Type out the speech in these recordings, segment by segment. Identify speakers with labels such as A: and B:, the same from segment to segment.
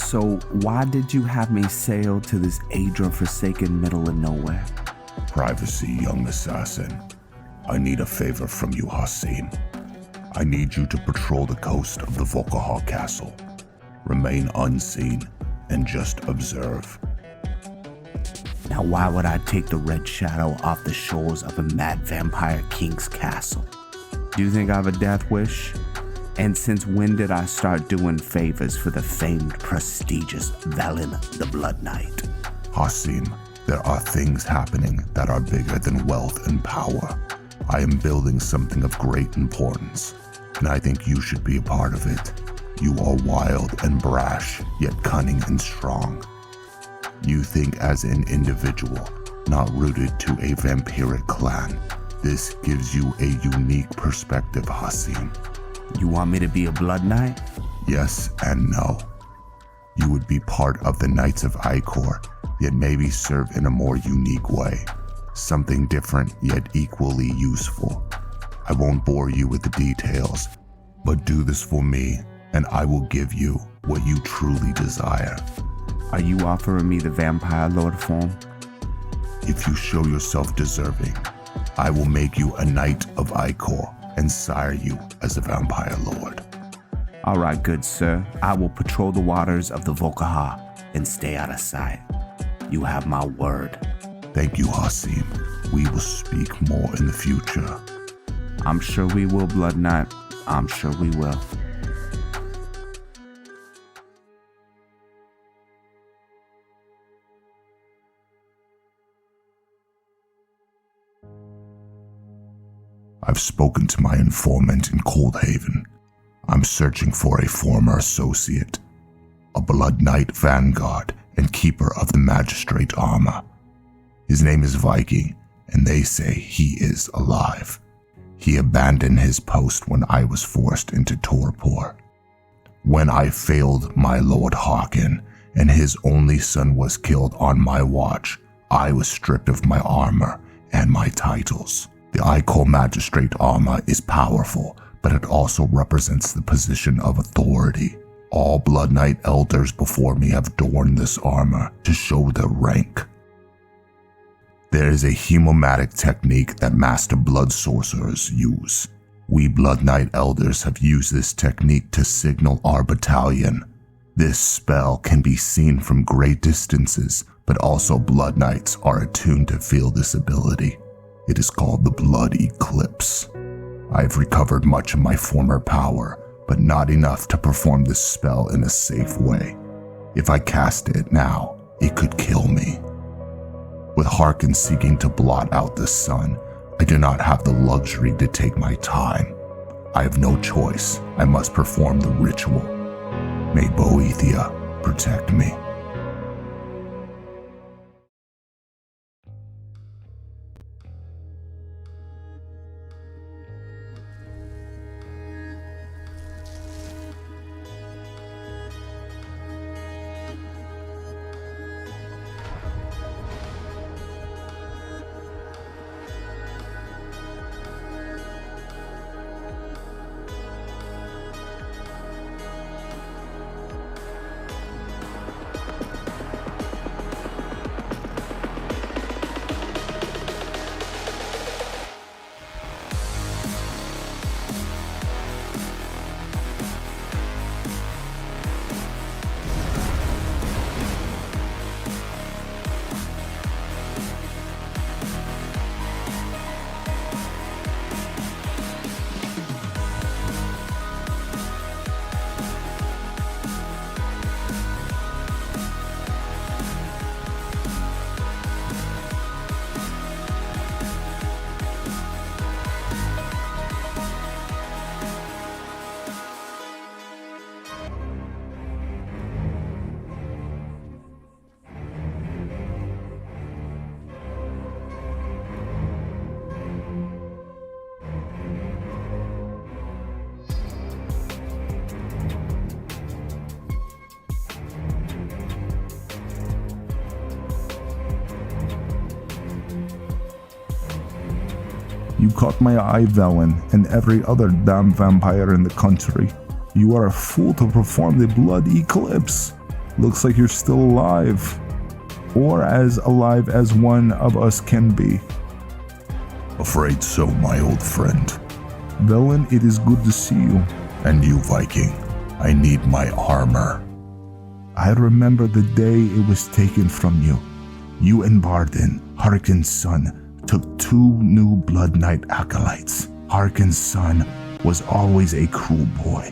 A: So why did you have me sail to this Adra-forsaken middle of nowhere?
B: Privacy, young assassin. I need a favor from you, Hasim. I need you to patrol the coast of the Volkahar castle. Remain unseen and just observe.
A: Now why would I take the red shadow off the shores of a mad vampire king's castle? Do you think I have a death wish? And since when did I start doing favors for the famed, prestigious Velyn the Blood Knight?
B: Hasim, there are things happening that are bigger than wealth and power. I am building something of great importance, and I think you should be a part of it. You are wild and brash, yet cunning and strong. You think as an individual, not rooted to a vampiric clan. This gives you a unique perspective, Hasim.
A: You want me to be a Blood Knight?
B: Yes and no. You would be part of the Knights of Ichor, yet maybe serve in a more unique way. Something different, yet equally useful. I won't bore you with the details, but do this for me, and I will give you what you truly desire.
A: Are you offering me the Vampire Lord form?
B: If you show yourself deserving, I will make you a Knight of Ichor and sire you as a Vampire Lord.
A: Alright, good sir. I will patrol the waters of the Volkahar and stay out of sight. You have my word.
B: Thank you, Hasim. We will speak more in the future.
A: I'm sure we will, Blood Knight. I'm sure we will.
B: I've spoken to my informant in Coldhaven. I'm searching for a former associate, a Blood Knight vanguard and keeper of the magistrate armor. His name is Viking, and they say he is alive. He abandoned his post when I was forced into torpor. When I failed my lord Harkon, and his only son was killed on my watch, I was stripped of my armor and my titles. The Ichor magistrate armor is powerful, but it also represents the position of authority. All Blood Knight elders before me have adorned this armor to show their rank. There is a hemomatic technique that master blood sorcerers use. We Blood Knight elders have used this technique to signal our battalion. This spell can be seen from great distances, but also Blood Knights are attuned to feel this ability. It is called the Blood Eclipse. I have recovered much of my former power, but not enough to perform this spell in a safe way. If I cast it now, it could kill me. With Harkon seeking to blot out the sun, I do not have the luxury to take my time. I have no choice. I must perform the ritual. May Boethia protect me.
C: You caught my eye, Velyn, and every other damn vampire in the country. You are a fool to perform the blood eclipse. Looks like you're still alive. Or as alive as one of us can be.
B: Afraid so, my old friend.
C: Velyn, it is good to see you.
B: And you, Viking. I need my armor.
C: I remember the day it was taken from you. You and Paladin, Harkon's son, took 2 new Blood Knight acolytes. Harkon's son was always a cruel boy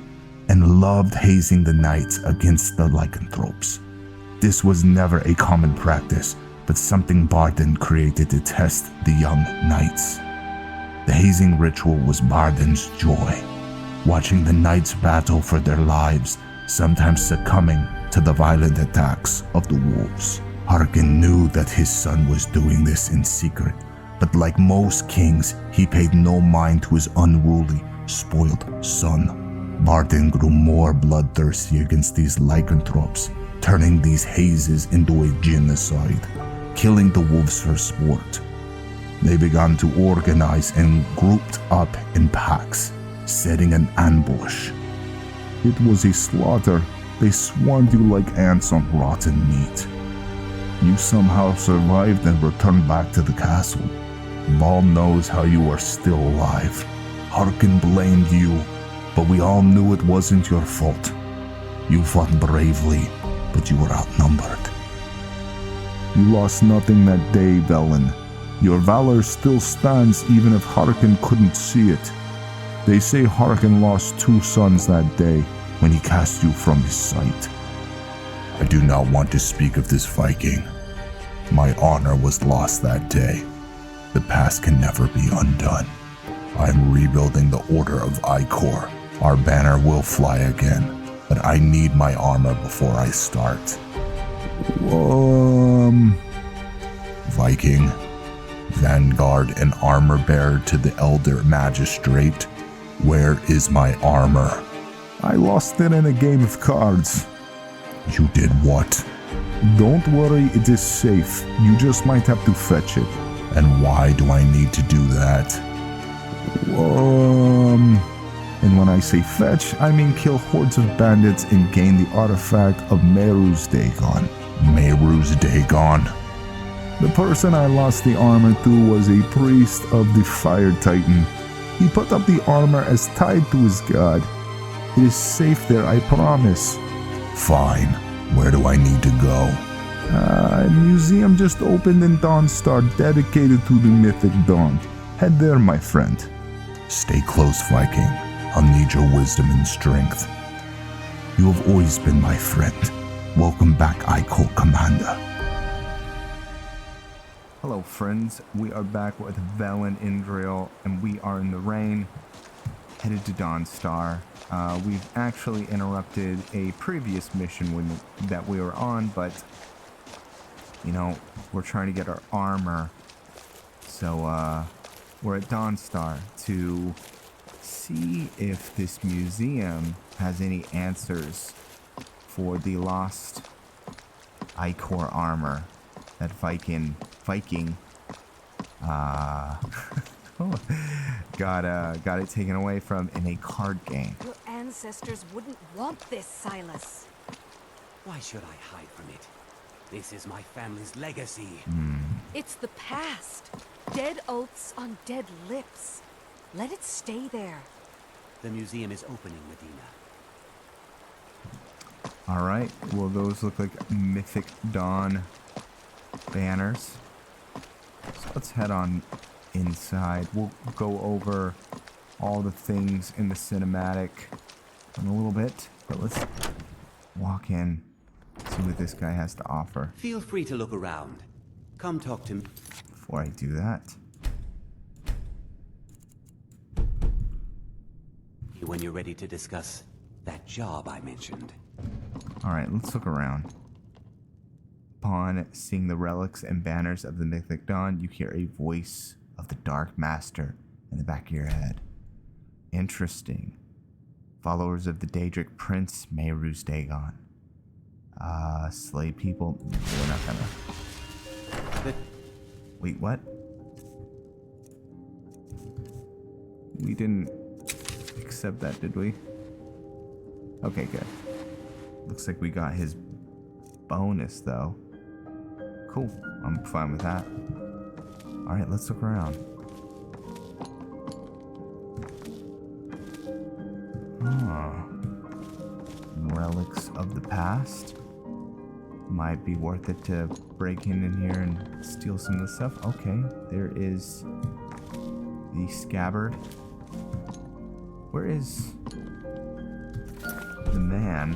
C: and loved hazing the knights against the lycanthropes. This was never a common practice, but something Paladin created to test the young knights. The hazing ritual was Paladin's joy, watching the knights battle for their lives, sometimes succumbing to the violent attacks of the wolves. Harkon knew that his son was doing this in secret, but like most kings, he paid no mind to his unruly, spoiled son. Paladin grew more bloodthirsty against these lycanthropes, turning these hazes into a genocide, killing the wolves for sport. They began to organize and grouped up in packs, setting an ambush. It was a slaughter. They swarmed you like ants on rotten meat. You somehow survived and returned back to the castle. Ball knows how you are still alive. Harkon blamed you, but we all knew it wasn't your fault. You fought bravely, but you were outnumbered. You lost nothing that day, Velyn. Your valor still stands even if Harkon couldn't see it. They say Harkon lost 2 sons that day when he cast you from his sight.
B: I do not want to speak of this, Viking. My honor was lost that day. The past can never be undone. I am rebuilding the Order of Ichor. Our banner will fly again, but I need my armor before I start. Viking, vanguard, and armor bearer to the Elder Magistrate. Where is my armor?
C: I lost it in a game of cards.
B: You did what?
C: Don't worry, it is safe. You just might have to fetch it.
B: And why do I need to do that?
C: And when I say fetch, I mean kill hordes of bandits and gain the artifact of Meru's Dagon.
B: Meru's Dagon?
C: The person I lost the armor to was a priest of the Fire Titan. He put up the armor as tied to his god. It is safe there, I promise.
B: Fine. Where do I need to go?
C: A museum just opened in Dawnstar dedicated to the mythic Dawn. Head there, my friend.
B: Stay close, Viking. I'll need your wisdom and strength.
C: You have always been my friend. Welcome back, Ichor Commander.
A: Hello friends, we are back with Velyn Indriel, and we are in the rain, headed to Dawnstar. We've actually interrupted a previous mission that we were on, but, you know, we're trying to get our armor. So, we're at Dawnstar to see if this museum has any answers for the lost Ichor armor that Viking got it taken away from in a card game.
D: Your ancestors wouldn't want this, Silas.
E: Why should I hide from it? This is my family's legacy.
D: It's the past. Dead oaths on dead lips. Let it stay there.
E: The museum is opening, Medina.
A: Alright, well those look like Mythic Dawn banners. So let's head on inside. We'll go over all the things in the cinematic in a little bit, but let's walk in, see what this guy has to offer.
E: Feel free to look around. Come talk to me.
A: Before I do that,
E: When you're ready to discuss that job I mentioned.
A: alright, let's look around. Upon seeing the relics and banners of the Mythic Dawn, you hear a voice of the Dark Master in the back of your head. Interesting. Followers of the Daedric Prince, Meru's Dagon. Slay people? We're not gonna... Wait, what? We didn't accept that, did we? Okay, good. Looks like we got his bonus, though. Cool. I'm fine with that. Alright, let's look around. Relics of the past. Might be worth it to break in here and steal some of the stuff. Okay, there is the scabbard. Where is the man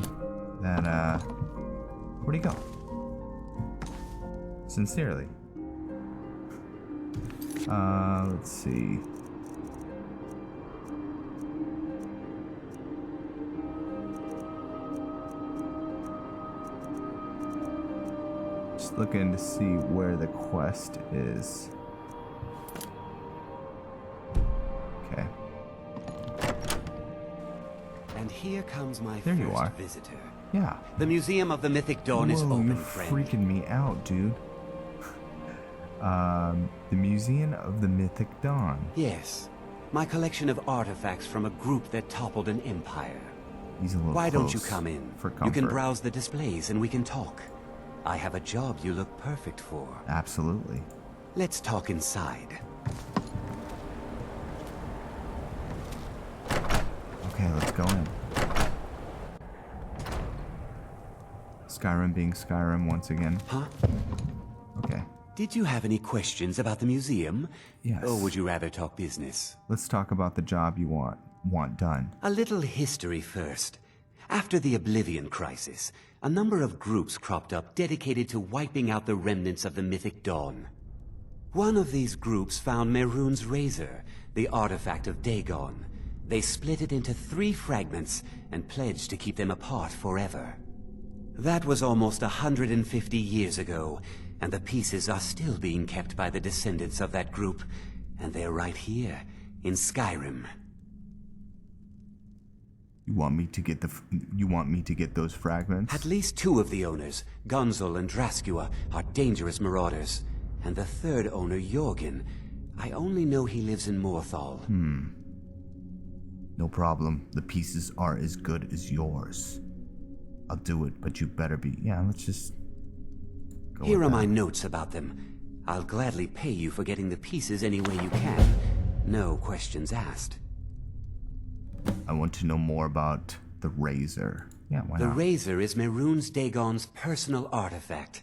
A: that, where'd he go? Sincerely. Let's see. Just looking to see where the quest is. Okay.
E: And here comes my
A: There you are.
E: first visitor.
A: Yeah.
E: The Museum of the Mythic Dawn is
A: Whoa,
E: open,
A: you're
E: friend.
A: freaking me out, dude. The Museum of the Mythic Dawn.
E: Yes. My collection of artifacts from a group that toppled an empire.
A: He's a little
E: Why don't you
A: close
E: come in?
A: for
E: You
A: comfort.
E: can browse the displays and we can talk. I have a job you look perfect for.
A: Absolutely.
E: Let's talk inside.
A: Okay, let's go in. Skyrim being Skyrim once again.
E: Huh?
A: Okay.
E: Did you have any questions about the museum?
A: Yes.
E: Or would you rather talk business?
A: Let's talk about the job you want done.
E: A little history first. After the Oblivion Crisis, a number of groups cropped up dedicated to wiping out the remnants of the Mythic Dawn. One of these groups found Mehrunes' razor, the artifact of Dagon. They split it into 3 fragments and pledged to keep them apart forever. That was almost 150 years ago, and the pieces are still being kept by the descendants of that group, and they're right here, in Skyrim.
A: You want me to get those fragments?
E: At least 2 of the owners, Gunzel and Draskua, are dangerous marauders, and the 3rd owner, Jorgen, I only know he lives in Morthal.
A: No problem. The pieces are as good as yours. I'll do it, but you better be... Yeah, let's just... go
E: Here
A: with
E: are
A: that.
E: my notes about them. I'll gladly pay you for getting the pieces any way you can. No questions asked.
A: I want to know more about the razor. Yeah, why
E: The
A: not?
E: razor is Mehrunes Dagon's personal artifact.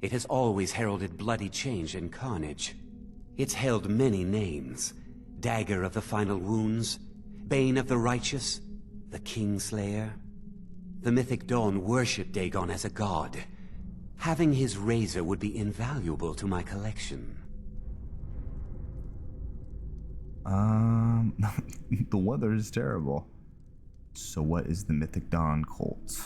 E: It has always heralded bloody change and carnage. It's held many names. Dagger of the Final Wounds, Bane of the Righteous, the Kingslayer. The Mythic Dawn worshipped Dagon as a god. Having his razor would be invaluable to my collection.
A: The weather is terrible. So what is the Mythic Dawn cult?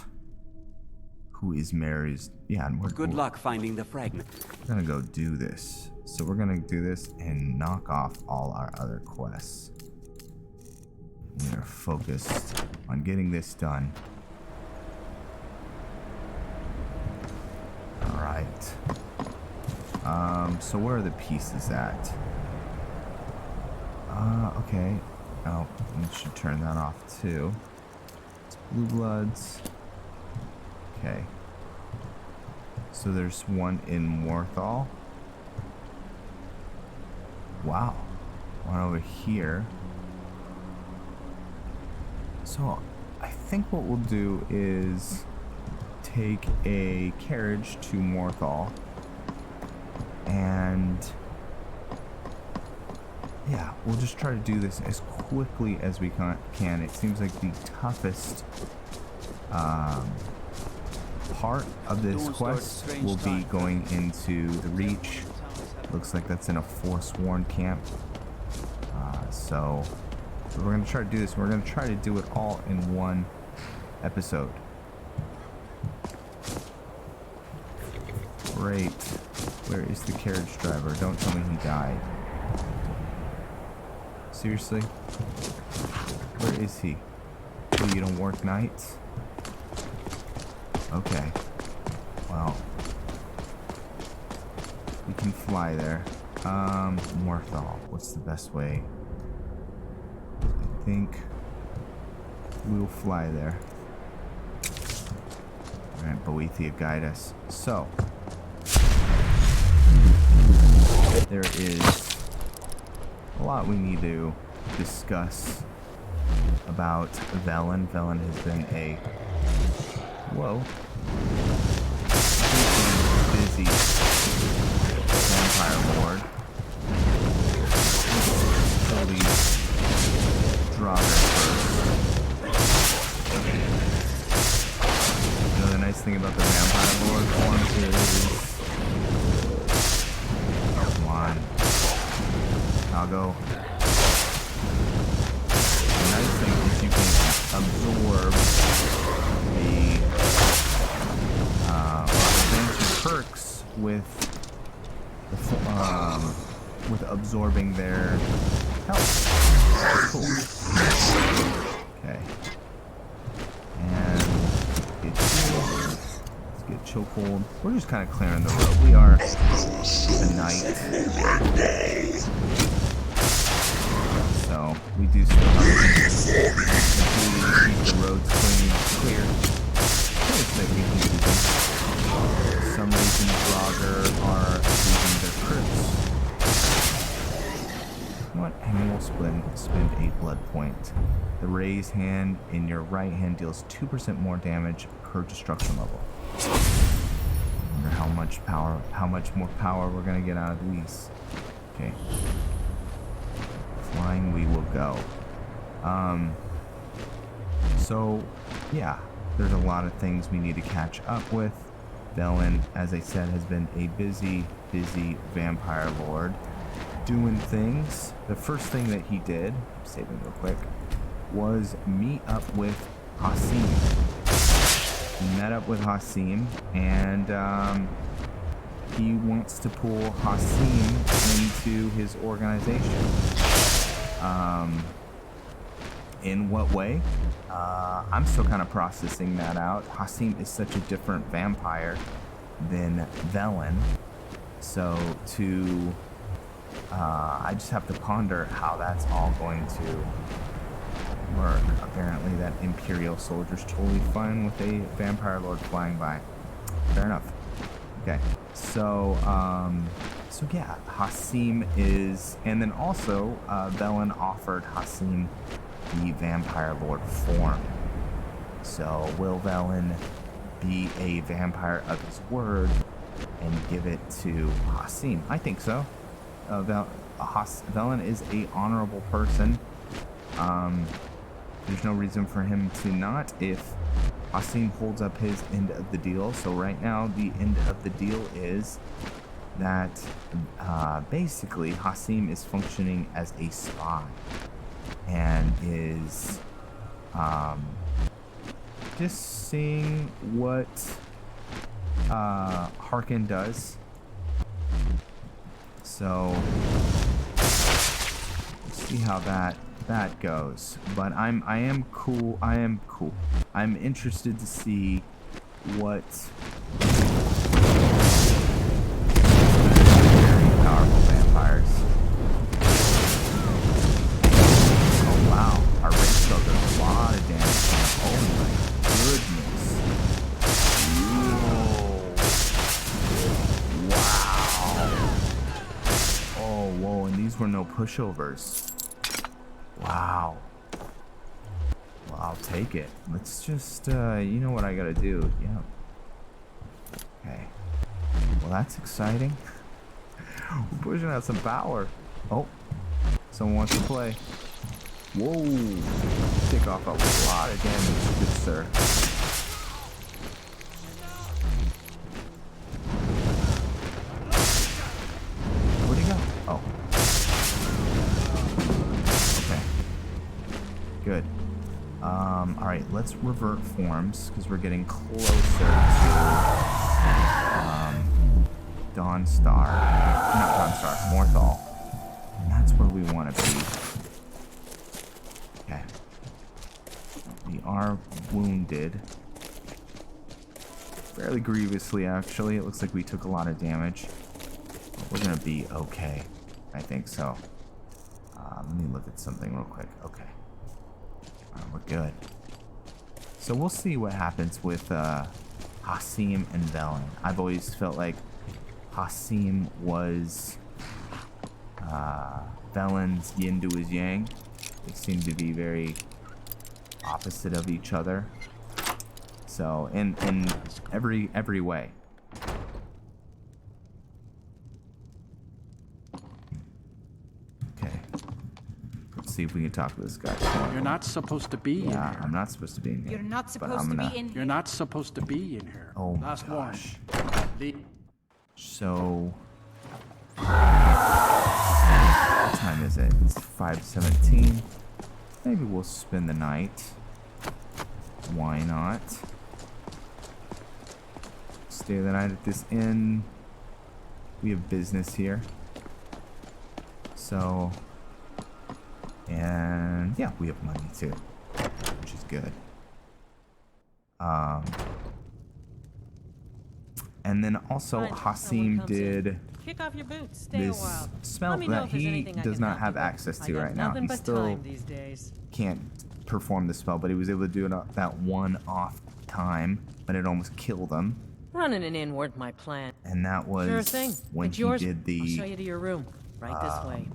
A: Who is Mary's... Yeah, and
E: Good luck finding the fragment.
A: We're gonna go do this. So we're gonna do this and knock off all our other quests. We are focused on getting this done. Alright. So where are the pieces at? Okay. Oh, we should turn that off too. It's Blue Bloods. Okay. So there's one in Morthal. Wow. One over here. So I think what we'll do is take a carriage to Morthal and yeah, we'll just try to do this as quickly as we can. It seems like the toughest part of this quest will be going into the Reach. Looks like that's in a Forsworn camp. So we're going to try to do this. We're going to try to do it all in one episode. Great. Where is the carriage driver? Don't tell me he died. Seriously? Where is he? Oh, you don't work nights? Okay. Well. We can fly there. Morthal. What's the best way? I think we'll fly there. Alright, Boethia, guide us. So, there is a lot we need to discuss about Velyn. Velyn has been a busy vampire lord. So these Draugr first. You know, the nice thing about the vampire lord form is, come on, I'll go. The nice thing is you can absorb the advanced perks with absorbing their health. Cool. Okay. And let's get chokehold. We're just kind of clearing the road. We are a knight. So we do still have to keep the roads clear. For some reason, Draugr are losing their crits. What? And we'll spend a blood point. The raised hand in your right hand deals 2% more damage per destruction level. I wonder how much more power we're gonna get out of these. Okay. Flying we will go. So yeah, there's a lot of things we need to catch up with. Velyn, as I said, has been a busy vampire lord doing things. The first thing that he did, saving real quick, was meet up with Hasim. He met up with Hasim, and he wants to pull Hasim into his organization. In what way? I'm still kind of processing that out. Hasim is such a different vampire than Velyn, so I just have to ponder how that's all going to work. Apparently that Imperial soldier's totally fine with a vampire lord flying by. Fair enough. Okay, so yeah, Hasim is, and then also Velyn offered Hasim the vampire lord form. So will Velyn be a vampire of his word and give it to Hasim? I think so. Velyn is a honorable person. There's no reason for him to not if Hasim holds up his end of the deal. So right now the end of the deal is that basically Hasim is functioning as a spy and is just seeing what Harkon does. So let's see how that goes. But I am cool. I'm interested to see what very powerful vampires. Oh wow, our rage spell does a lot of damage. Oh my goodness. Whoa. Wow. Oh whoa, and these were no pushovers. Wow. Well, I'll take it. Let's just, you know what I gotta do. Yeah. Okay. Well, that's exciting. We're pushing out some power. Oh. Someone wants to play. Whoa. Take off a lot of damage, good sir. Where'd he go? Oh. Good. Alright, let's revert forms because we're getting closer to Dawnstar. Not Dawnstar, Morthal. And that's where we want to be. Okay. We are wounded. Fairly grievously, actually. It looks like we took a lot of damage. But we're going to be okay. I think so. Let me look at something real quick. Okay. We're good. So we'll see what happens with Hasim and Velyn. I've always felt like Hasim was Velyn's yin to his yang. They seem to be very opposite of each other. So in every way. Okay. Let's see if we can talk to this guy.
F: You're not supposed to be in
A: Yeah,
F: here.
A: I'm not supposed to be in here.
D: You're not
A: but
D: supposed
A: I'm
D: to
A: gonna-
D: be in
F: You're not supposed to be in here.
A: Oh my
F: Last
A: gosh.
F: warning. Leave.
A: So what time is it? It's 5:17. Maybe we'll spend the night. Why not? Stay the night at this inn. We have business here. So, and yeah, we have money too, which is good. And then also
G: Fine,
A: Hasim
G: someone comes in.
A: did
G: Kick off your boots. Stay a
A: this
G: while.
A: spell
G: Let me know
A: that
G: if there's
A: he
G: anything I
A: does
G: can
A: not
G: help
A: have
G: you with.
A: access
G: I
A: to
G: got
A: right now.
G: nothing
A: He
G: but
A: still
G: time these days.
A: can't perform the spell, but he was able to do it at that one off time, but it almost killed him.
G: Running an inn weren't my plan.
A: And that was
G: Sure thing.
A: when
G: It's
A: he
G: yours.
A: did
G: I'll show
A: the
G: you to your room. Right this way.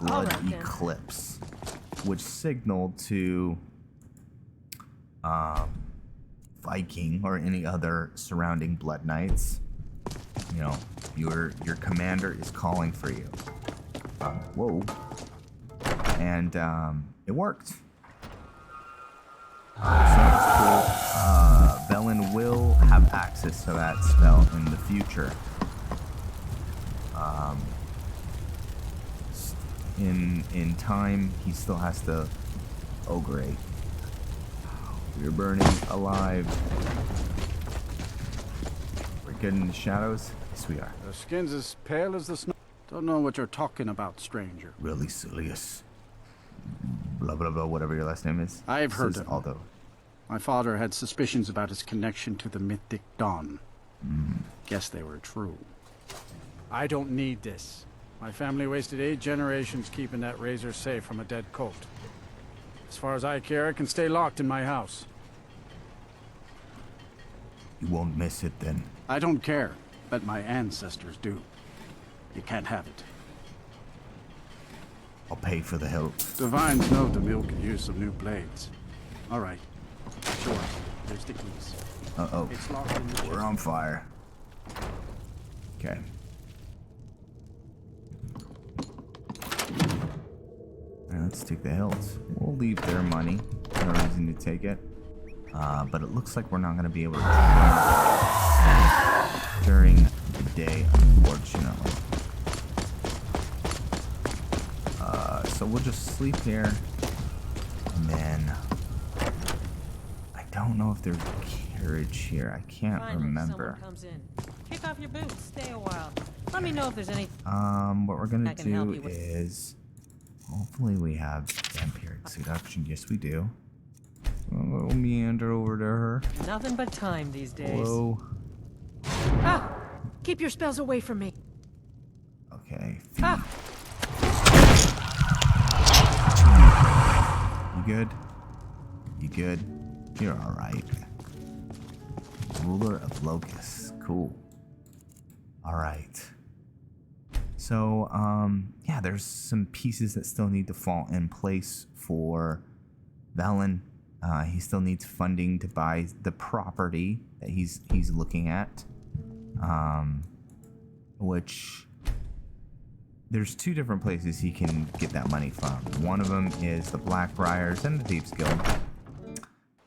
A: blood
G: All right, then.
A: eclipse, which signaled to Viking or any other surrounding blood knights, you know, your commander is calling for you. Whoa. And it worked. So that was cool. Velyn will have access to that spell in the future. In time, he still has to. Oh great! We're burning alive. We're good in the shadows. Yes, we are.
F: Your skin's as pale as the snow. Don't know what you're talking about, stranger.
A: Really serious. Blah blah blah. Whatever your last name is.
F: I've heard
A: Says
F: of him.
A: Aldo.
F: My father had suspicions about his connection to the mythic dawn. Guess they were true. I don't need this. My family wasted 8 generations keeping that razor safe from a dead cult. As far as I care, it can stay locked in my house.
A: You won't miss it then.
F: I don't care, but my ancestors do. You can't have it.
A: I'll pay for the hilt.
F: Divines know the mill could use some new blades. All right. Sure. There's the keys.
A: Uh-oh.
F: It's locked in the chest.
A: We're on fire. Okay. Alright, let's take the hilt. We'll leave their money. No reason to take it. But it looks like we're not going to be able to travel during the day, unfortunately. So we'll just sleep here. And then I don't know if there's a carriage here. I can't
G: Finally,
A: remember.
G: someone comes in. Kick off your boots. Stay a while. Let me know if there's any.
A: What we're gonna
G: I can help
A: do
G: you with-
A: is hopefully we have vampiric seduction. Yes, we do. We'll meander over to her.
G: Nothing but time these days.
A: Hello.
D: Ah! Keep your spells away from me.
A: Okay.
D: Ah!
A: You good? You good? You're all right. Ruler of locusts. Cool. All right. So, yeah, there's some pieces that still need to fall in place for Velyn. He still needs funding to buy the property that he's looking at. Which there's 2 different places he can get that money from. One of them is the Blackbriars and the Thieves Guild.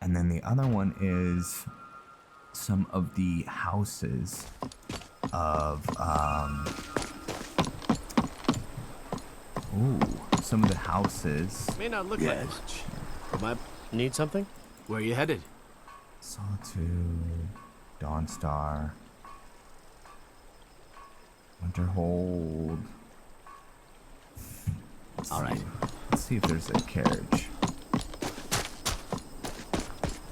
A: And then the other one is some of the houses of some of the houses.
H: May not look like much. But my need something? Where are you headed?
A: Solitude, Dawnstar, Winterhold.
H: All right.
A: Let's see if there's a carriage.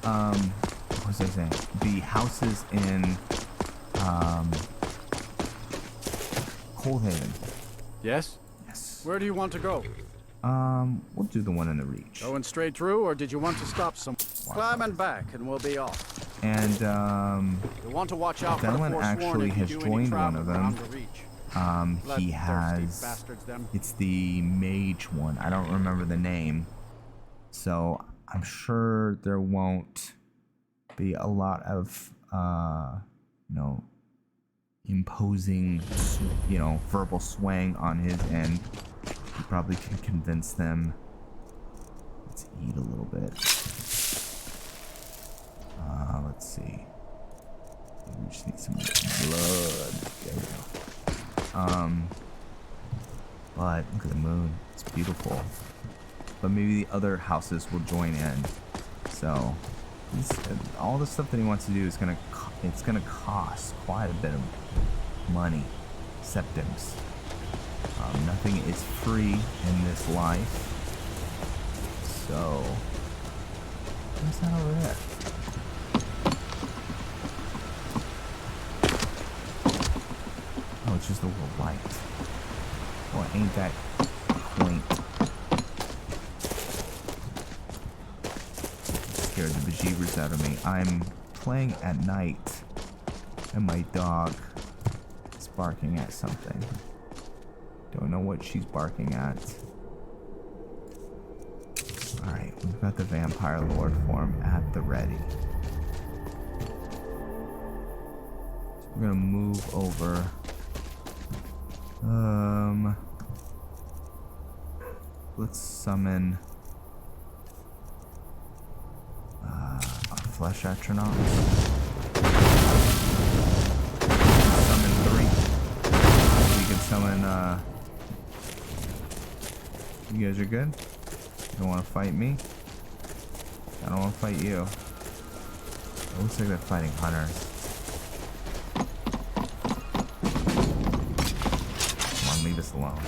A: What was I saying? The houses in Coldhaven.
F: Yes?
A: Yes.
F: Where do you want to go?
A: We'll do the one in the Reach.
F: Going straight through, or did you want to stop some? Climb and back, and we'll be off.
A: And
F: You'll want to watch out for the
A: Velyn
F: Forsworn
A: actually
F: if you
A: has
F: do any
A: joined one
F: traveling
A: of
F: around
A: them.
F: the Reach.
A: He
F: Bloodthirsty
A: has,
F: bastards, them.
A: it's the mage one. I don't remember the name. So I'm sure there won't be a lot of, imposing, verbal swaying on his end. He probably can convince them. Let's eat a little bit. Let's see. We just need some blood. There we go. But look at the moon. It's beautiful. But maybe the other houses will join in. So all the stuff that he wants to do is gonna cost quite a bit of money. Septims. Nothing is free in this life. So what's that over there? Oh, it's just a little light. Well, ain't that quaint? Scared the bejeebers out of me. I'm playing at night, and my dog is barking at something. Don't know what she's barking at. Alright, we've got the vampire lord form at the ready. So we're gonna move over. Let's summon our flesh astronauts. Summon 3. We can summon, you guys are good? You don't want to fight me? I don't want to fight you. It looks like they're fighting hunters. Come on, leave us alone.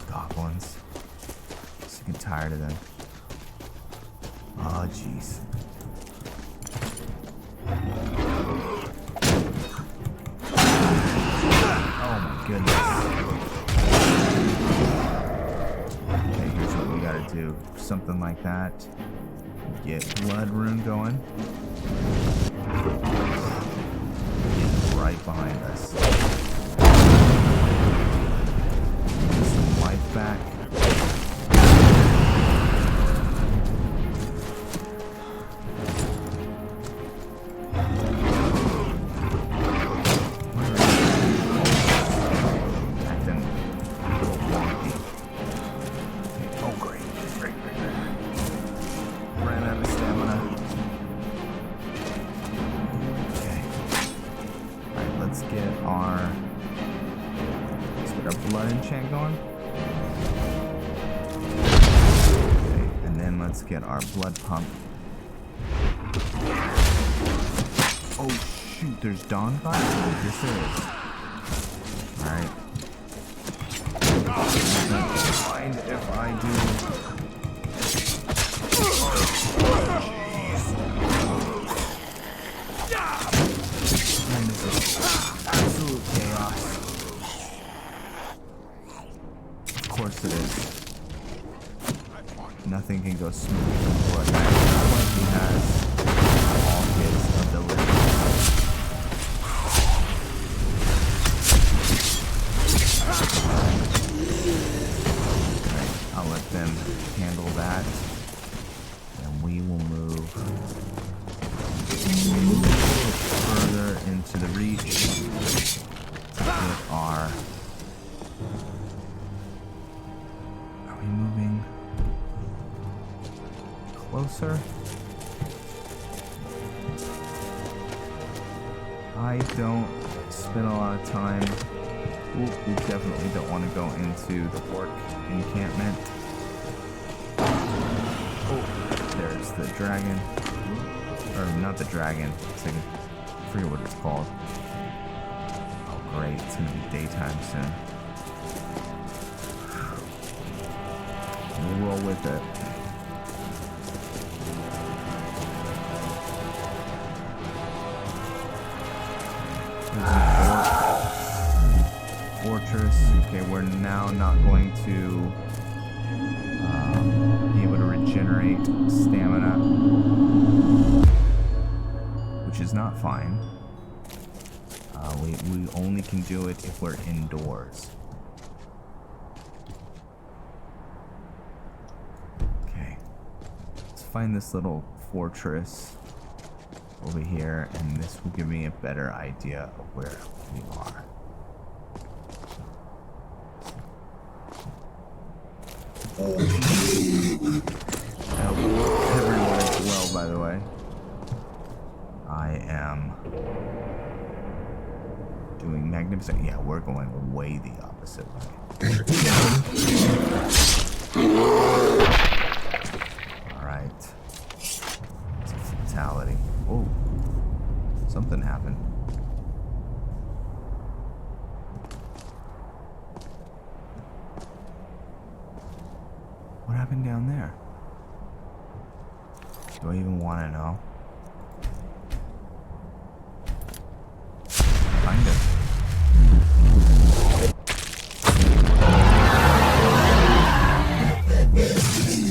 A: Goblins. Sick and tired of them. Oh, jeez. Oh my goodness. Okay, here's what we gotta do. Something like that. Get blood rune going. Get right behind us. Get some life back. Get our blood pump. Oh shoot, there's dawn by? This is. Alright. Don't mind if I do. Absolute chaos. Of course it is. Nothing can go smooth for that. He has all his abilities. Alright, I'll let them handle that. And we will move further into the reach with our... Are we moving closer? I don't spend a lot of time. Ooh, we definitely don't want to go into the orc encampment. Oh, there's the dragon. Or not the dragon. It's like, I forget what it's called. Oh great, it's gonna be daytime soon. We'll roll with it. Fortress. Okay, we're now not going to be able to regenerate regenerate stamina, which is not fine. We only can do it if we're indoors. Okay, let's find this little fortress over here, and this will give me a better idea of where we are. I hope everyone is well, by the way. I am doing magnificent. Yeah, we're going way the opposite way. Alright. It's a fatality. Oh, something happened. What happened down there? Do I even want to know? Kind of.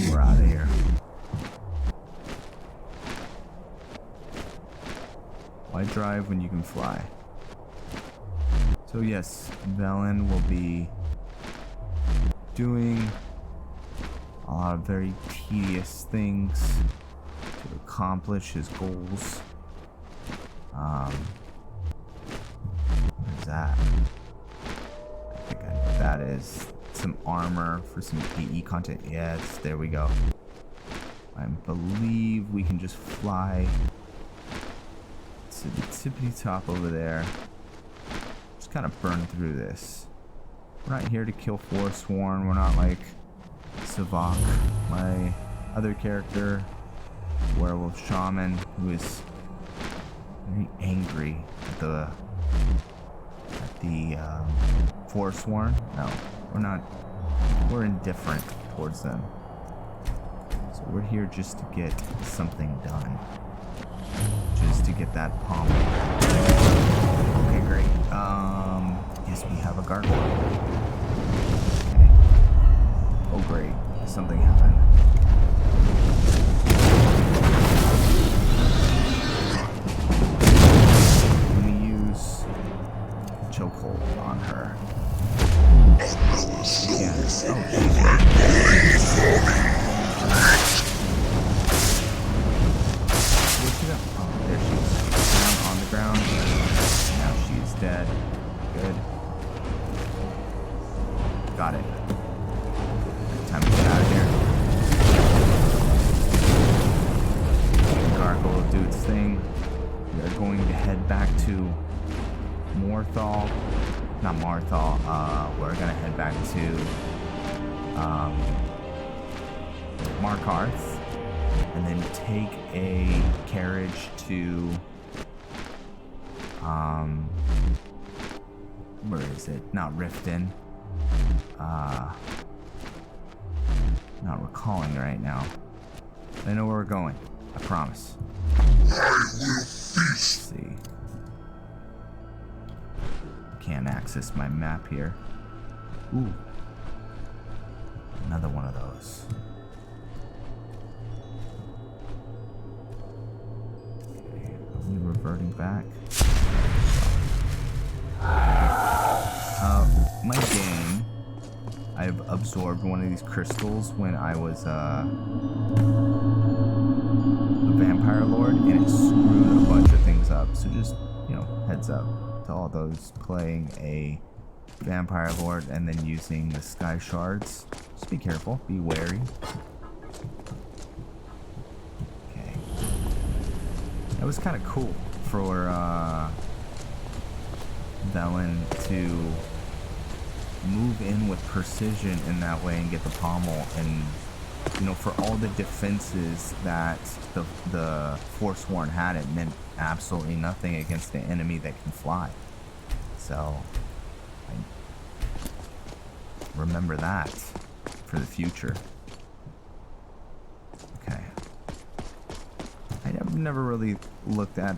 A: We're out of here. Why drive when you can fly? So yes, Velyn will be doing a lot of very tedious things to accomplish his goals. What is that? I think I know what that is. Some armor for some PE content. Yes, there we go. I believe we can just fly to the tippity top over there. Just kind of burn through this. We're not here to kill Forsworn. We're not like Savak, my other character, werewolf shaman, who is very angry at the Forsworn. No, we're not. We're indifferent towards them. So we're here just to get something done. Just to get that pommel. Okay, great. Yes, we have a gargoyle. Okay. Oh, great. Something happened. Let me use chokehold on her. Yes. Oh, where'd she go? Oh, there she is. Down on the ground. Now she's dead. Good. Got it. Time to get out of here. Gargoyle will do its thing. We are going to head back to Morthal. Not Morthal. We're gonna head back to Markarth, and then take a carriage to where is it? Not Riften. Not recalling right now. I know where we're going. I promise. Let's see. Can't access my map here. Ooh. Another one of those. Okay, are we reverting back? My game, I've absorbed one of these crystals when I was a vampire lord, and it screwed a bunch of things up. So just, you know, heads up to all those playing a vampire lord and then using the sky shards. Just be careful, be wary. Okay. That was kind of cool for Velyn to move in with precision in that way and get the pommel, and you know, for all the defenses that the Forsworn had, it meant absolutely nothing against an enemy that can fly. So I remember that for the future. Okay. I've never really looked at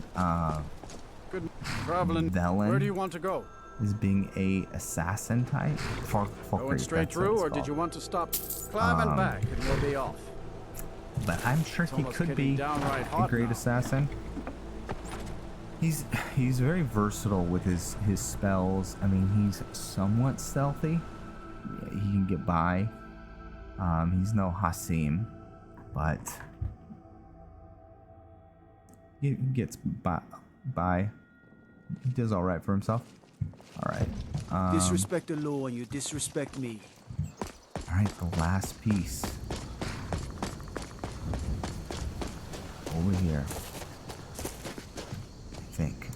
F: Good traveling.
A: Velyn.
F: Where do you want to go?
A: As being a assassin type.
F: Going straight through, or did you want to stop? Climbing back and we'll be off.
A: but I'm sure he could be a great assassin. He's very versatile with his spells. I mean, he's somewhat stealthy. Yeah, he can get by. He's no Hasim, but he gets by. He does all right for himself. All right.
I: Disrespect the law and you disrespect me.
A: All right, the last piece. Over here. I think.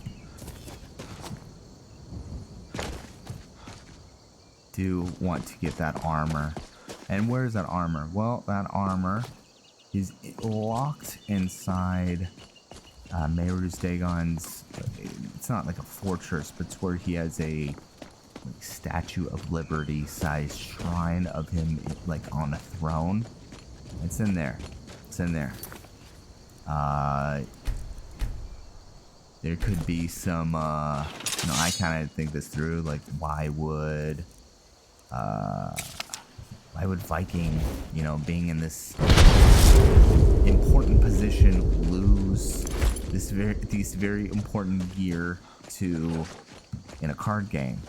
A: Do want to get that armor. And where's that armor? Well, that armor is locked inside Meru's Dagon's. It's not like a fortress, but it's where he has a Statue of Liberty sized shrine of him like on a throne. It's in there. It's in there. There could be some I kind of think this through, like why would Viking, being in this important position, lose these very important gear to in a card game?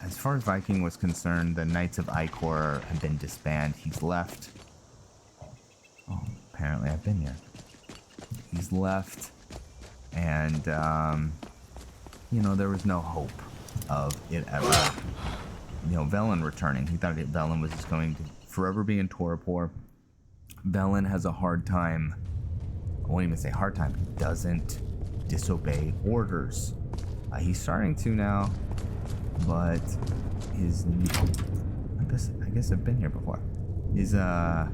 A: As far as Viking was concerned, the Knights of Ichor have been disbanded. He's left. Oh, apparently I've been here. He's left, and there was no hope of it ever. Velyn returning. He thought Velyn was just going to forever be in torpor. Velyn has a hard time. I won't even say hard time. He doesn't disobey orders. He's starting to now, but I guess I've been here before. There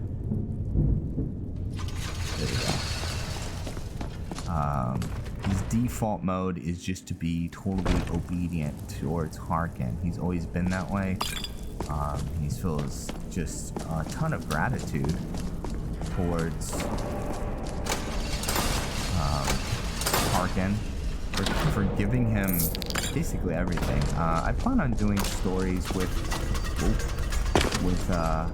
A: we go. His default mode is just to be totally obedient towards Harkon. He's always been that way. He feels just a ton of gratitude towards Harkon for giving him basically everything. I plan on doing stories with wow,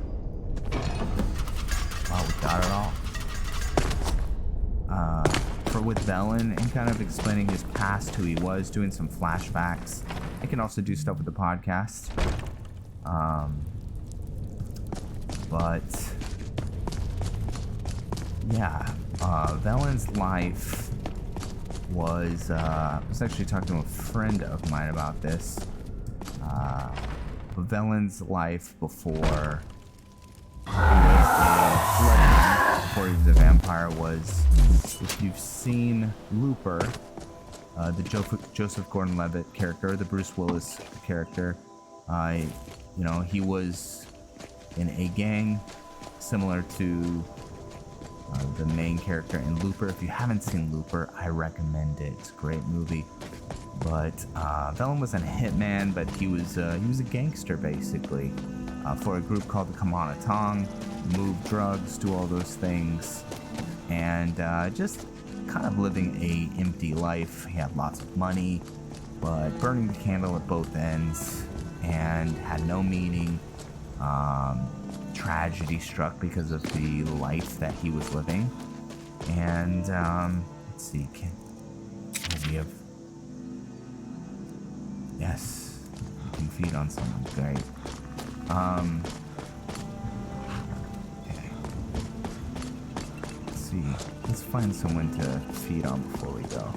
A: we got it all. With Velyn and kind of explaining his past, who he was, doing some flashbacks. I can also do stuff with the podcast. But yeah, Velyn's life was, I was actually talking to a friend of mine about this. Velyn's life before he was a vampire was, if you've seen Looper, the Joseph Gordon-Levitt character, the Bruce Willis character, he was in a gang similar to the main character in Looper. If you haven't seen Looper, I recommend it. It's a great movie. But Velyn was a hitman, but he was a gangster basically for a group called the Kamana Tong. Move drugs, do all those things, and just kind of living a empty life. He had lots of money, but burning the candle at both ends, and had no meaning. Tragedy struck because of the life that he was living, and let's see, we have, yes, you can feed on someone, great. Let's find someone to feed on before we go.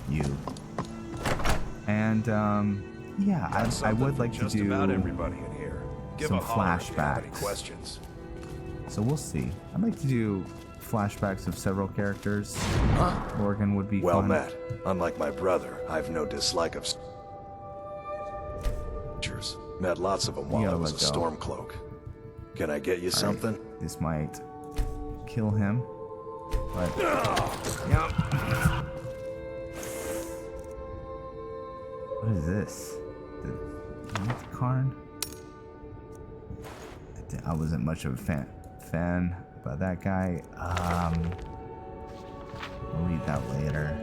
A: You. And yeah, I would like to do
J: about everybody in here. Give
A: some
J: a holler if you have any
A: flashbacks.
J: questions.
A: So we'll see. I'd like to do flashbacks of several characters. Morgan would be
J: Well
A: fun.
J: met. Unlike my brother, I've no dislike of met lots of them while I was a Stormcloak. Can I get you something?
A: Right. This might kill him, but yep. What is this? The Karn? I wasn't much of a fan about that guy. We'll read that later.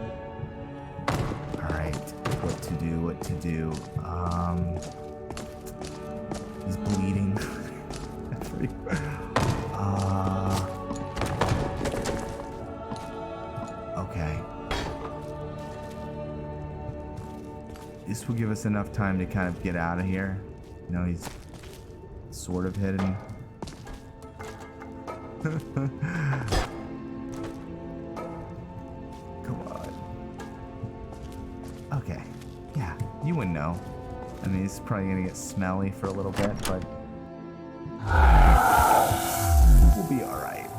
A: Alright, what to do. He's bleeding. Okay. This will give us enough time to kind of get out of here. You know, he's sort of hidden. Come on. Okay. Yeah, you wouldn't know. I mean, it's probably gonna get smelly for a little bit, but we'll be alright.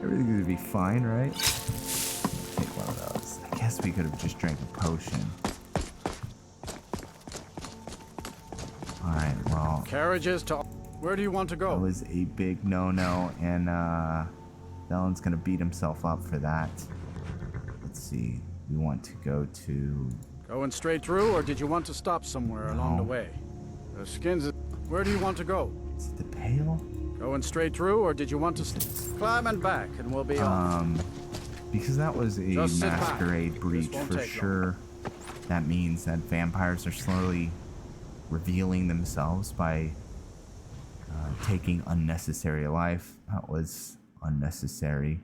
A: Everything's gonna be fine, right? Take one of those. I guess we could have just drank a potion. Alright, well.
F: Carriages to... Where do you want to go?
A: That was a big no-no, and Velyn's gonna beat himself up for that. Let's see. We want to go to...
F: Going straight through, or did you want to stop somewhere along the way? The skins... Where do you want to go?
A: Is it the Pale?
F: Going straight through, or did you want to... Climb and back, and we'll be on.
A: Because that was a masquerade breach for sure. That means that vampires are slowly revealing themselves by taking unnecessary life. That was unnecessary.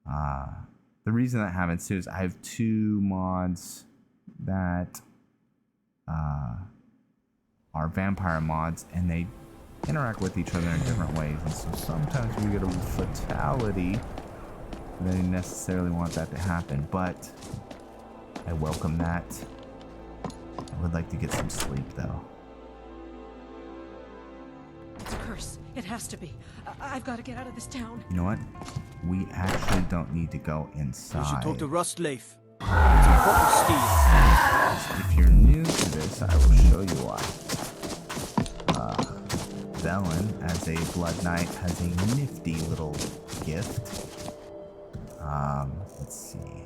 A: The reason that happens too is I have 2 mods that are vampire mods, and they interact with each other in different ways, and so sometimes we get a fatality. I didn't necessarily want that to happen, but I welcome that. I would like to get some sleep though.
G: It's a curse. It has to be. I've got to get out of this town.
A: You know what? We actually don't need to go inside.
I: You should talk to Rustleaf. It's important steal.
A: If you're new to this, I will show you why. Velyn, as a Blood Knight, has a nifty little gift. Let's see.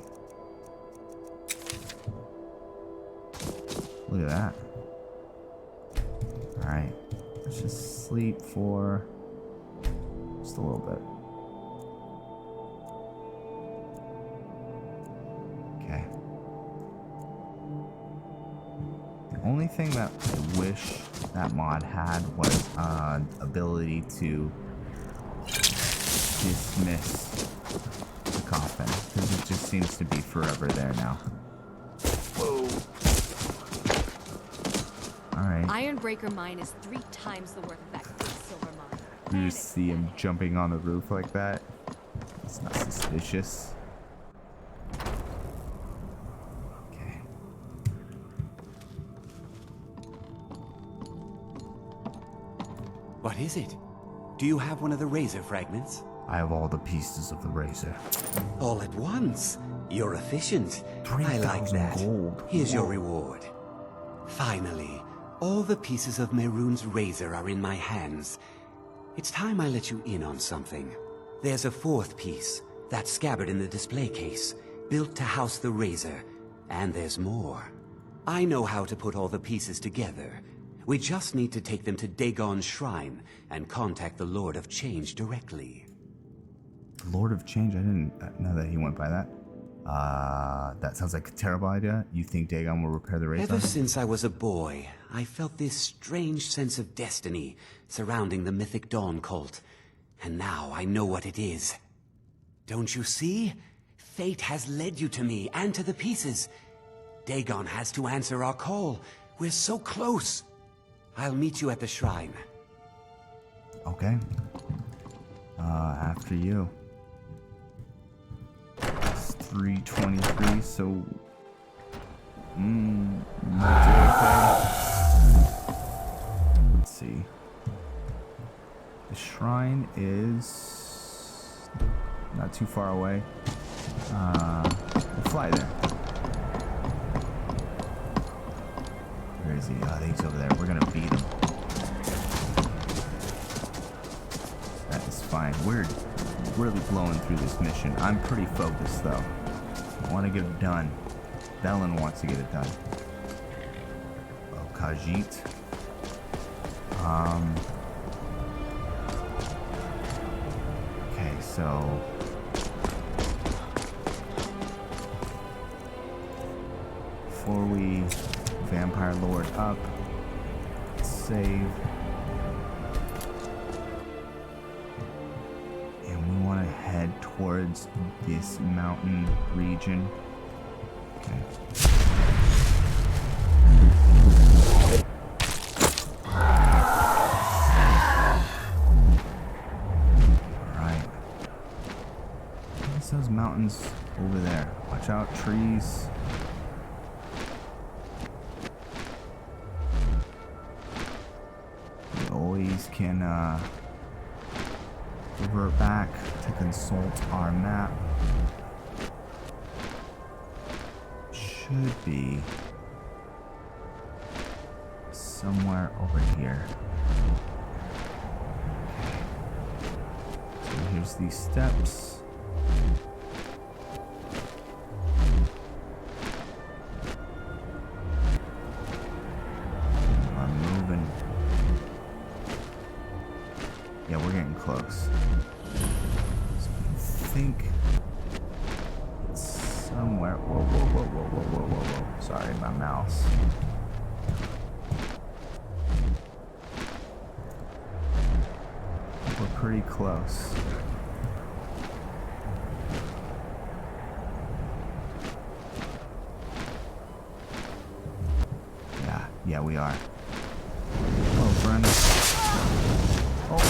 A: Look at that. Alright. Let's just sleep for just a little bit. Okay. The only thing that I wish that mod had was ability to dismiss the coffin, because it just seems to be forever there now. Whoa. Alright.
D: Ironbreaker mine is 3 times the worth of that quicksilver mine.
A: You just see him jumping on the roof like that. It's not suspicious. Okay.
E: What is it? Do you have one of the razor fragments?
A: I have all the pieces of the razor.
E: All at once? You're efficient. I like
A: 3,000
E: that.
A: gold.
E: Here's your reward. Finally, all the pieces of Mehrunes' razor are in my hands. It's time I let you in on something. There's a 4th piece, that scabbard in the display case, built to house the razor. And there's more. I know how to put all the pieces together. We just need to take them to Dagon's shrine and contact the Lord of Change directly.
A: Lord of Change? I didn't know that he went by that. That sounds like a terrible idea. You think Dagon will repair the razor?
E: Ever since I was a boy, I felt this strange sense of destiny surrounding the Mythic Dawn cult. And now I know what it is. Don't you see? Fate has led you to me and to the pieces. Dagon has to answer our call. We're so close. I'll meet you at the shrine.
A: Okay. After you. It's 3:23, so... might do okay. Let's see. The shrine is... not too far away. We'll fly there. Where is he? Oh, he's over there. We're gonna beat him. That is fine. We're really blowing through this mission. I'm pretty focused though. I want to get it done. Velyn wants to get it done. Oh, Khajiit. Okay, so... before we Vampire Lord up, save. And we want to head towards this mountain region. Okay. Alright. What's those mountains over there? Watch out, trees. We always can revert back to consult our map. Should be somewhere over here. Okay. So here's these steps. I'm moving. Yeah, we're getting close. So I think it's somewhere. Whoa, whoa, whoa, whoa, whoa, whoa, whoa, whoa. Sorry, my mouse. We're pretty close. Yeah, we are. Oh, friend. Oh.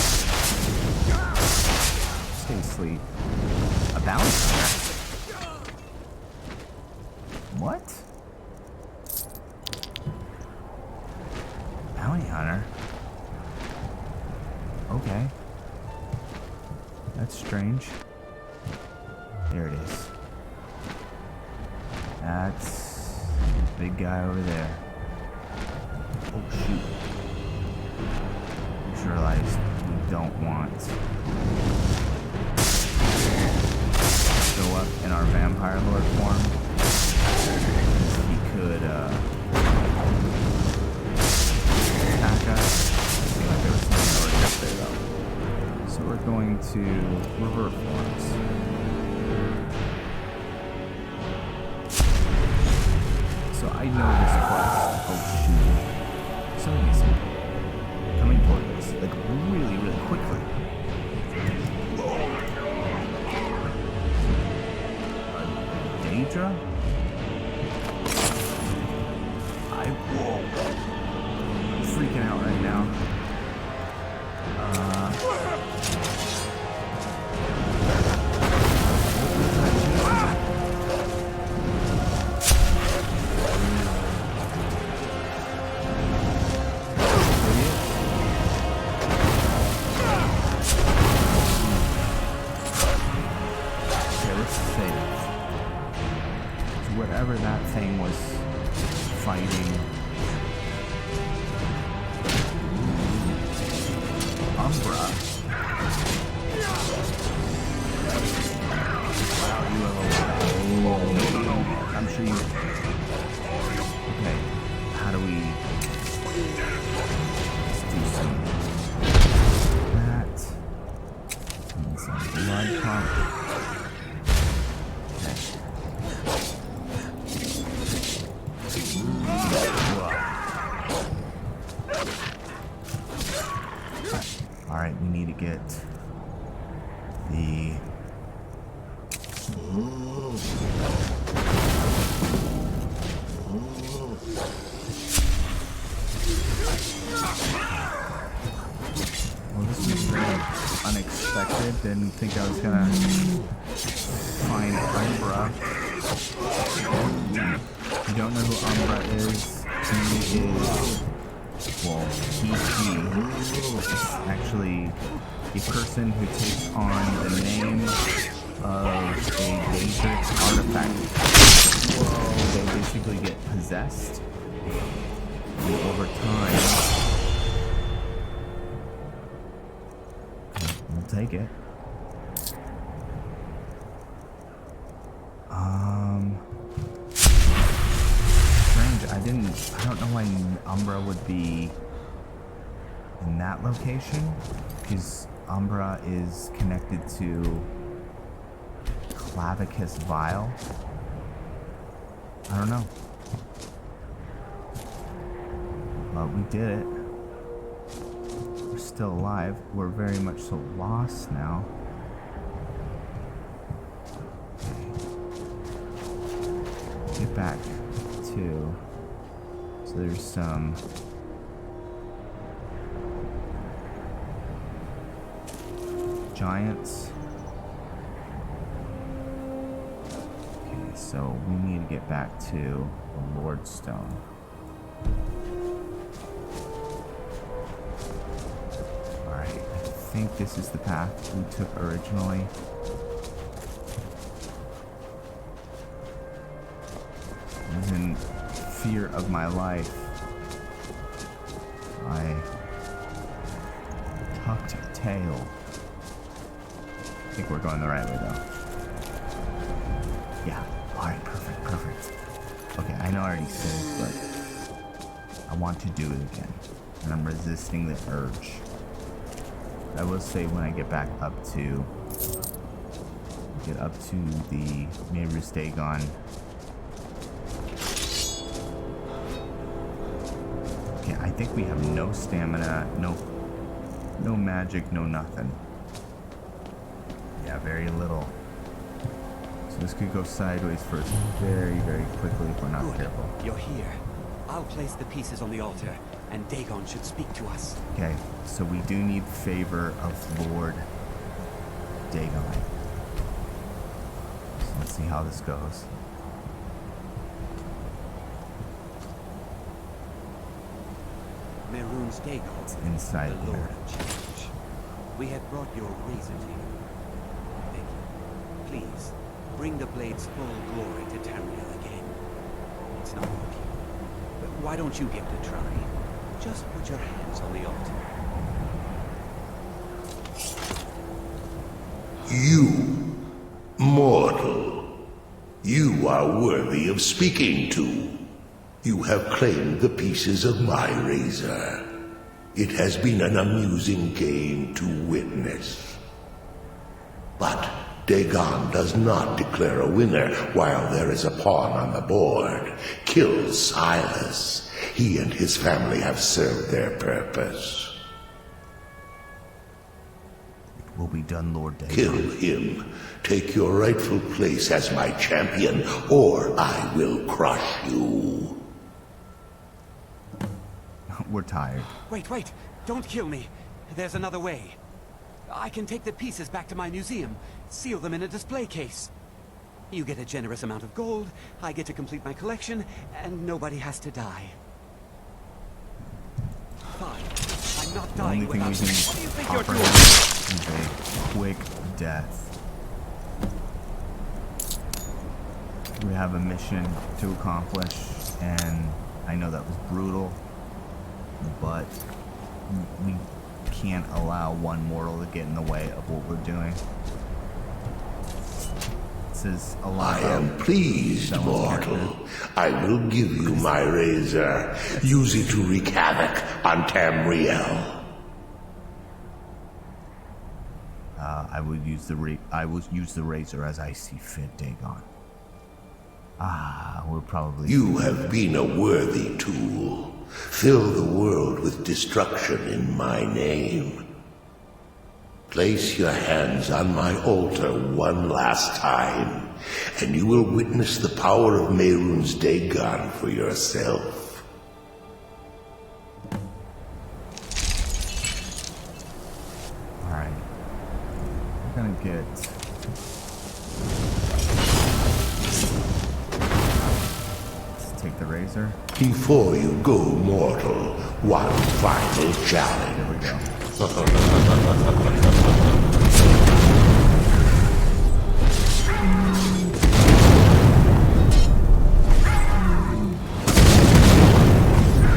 A: Stay asleep. A bounty hunter? What? Bounty hunter? Okay. That's strange. There it is. That's the big guy over there. Oh shoot. Just realized we don't want to show up in our vampire lord form. He could attack us. Seemed like there was something already up there though. So we're going to revert forms. So I know this quest. Oh shoot. So easy. Coming toward us, like really, really quickly. Daedra? I'm freaking out right now. Whatever that thing was fighting. Umbra. Wow, you have a lot. No. I'm sure you. Okay, how do we? Let's do some that. And some blood pump. Alright, we need to get the well, this was very unexpected. Didn't think I was gonna find Umbra. If you don't know who Umbra is, he is, well, he is actually a person who takes on the name of a dangerous artifact. Whoa, they basically get possessed. And over time, we'll take it. Strange, I don't know why Umbra would be in that location, because Umbra is connected to Clavicus Vial. I don't know. But we did it. still alive. We're very much so lost now. Get back to... So there's some... giants. Okay, so we need to get back to the Lord Stone. Alright, I think this is the path we took originally. I was in fear of my life. I tucked tail. I think we're going the right way though. Yeah, alright, perfect. Okay, I know I already said it, but I want to do it again. And I'm resisting the urge. I will say when I get back up to the Meru's Dagon. Okay, I think we have no stamina, no magic, no nothing. Yeah, very little. So this could go sideways first very, very quickly if we're not careful.
E: You're here. I'll place the pieces on the altar, and Dagon should speak to us.
A: Okay, so we do need favor of Lord Dagon. So let's see how this goes.
E: Mehrunes Dagon,
A: It's inside
E: the Lord
A: there.
E: of Change. We have brought your razor to you. Thank you. Please, bring the blade's full glory to Tamriel again. It's not working. But why don't you give it a try? Just put your hands on the altar.
B: You, mortal, you are worthy of speaking to. You have claimed the pieces of my razor. It has been an amusing game to witness. But Dagon does not declare a winner while there is a pawn on the board. Kill Silas. He and his family have served their purpose.
A: It will be done, Lord Dagon.
B: Kill him. Take your rightful place as my champion, or I will crush you.
A: We're tired.
E: Wait, don't kill me. There's another way. I can take the pieces back to my museum, seal them in a display case. You get a generous amount of gold, I get to complete my collection, and nobody has to die. Fine. I'm not
A: The only
E: dying
A: thing we
E: without
A: can
E: you. What do you think you're
A: offer
E: doing?
A: is a quick death. We have a mission to accomplish, and I know that was brutal, but we can't allow one mortal to get in the way of what we're doing. This is a lot.
B: I am pleased, mortal. I will give you my razor. Use it to wreak havoc on Tamriel.
A: I will use the razor as I see fit, Dagon. We're probably...
B: You have been a worthy tool. Fill the world with destruction in my name. Place your hands on my altar one last time, and you will witness the power of Mehrunes Dagon for yourself.
A: Alright. We're gonna get... Let's take the razor.
B: Before you go, mortal, one final challenge.
A: There we go.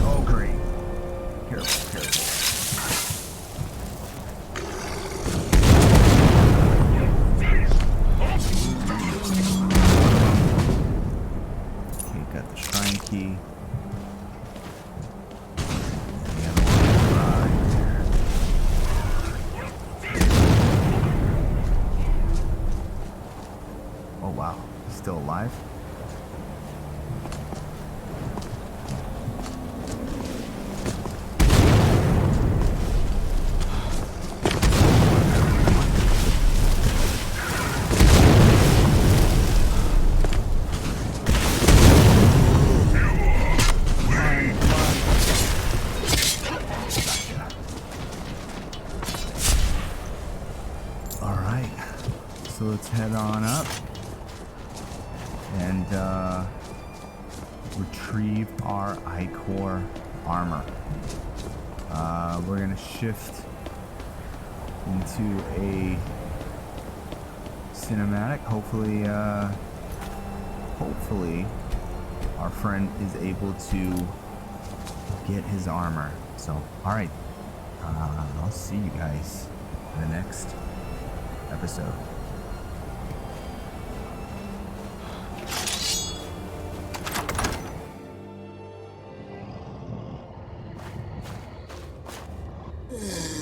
A: Oh, great. Careful. Okay, got the shrine key. let's head on up and retrieve our Ichor armor. We're gonna shift into a cinematic. Hopefully our friend is able to get his armor. So, all right, I'll see you guys in the next episode.
K: Ugh.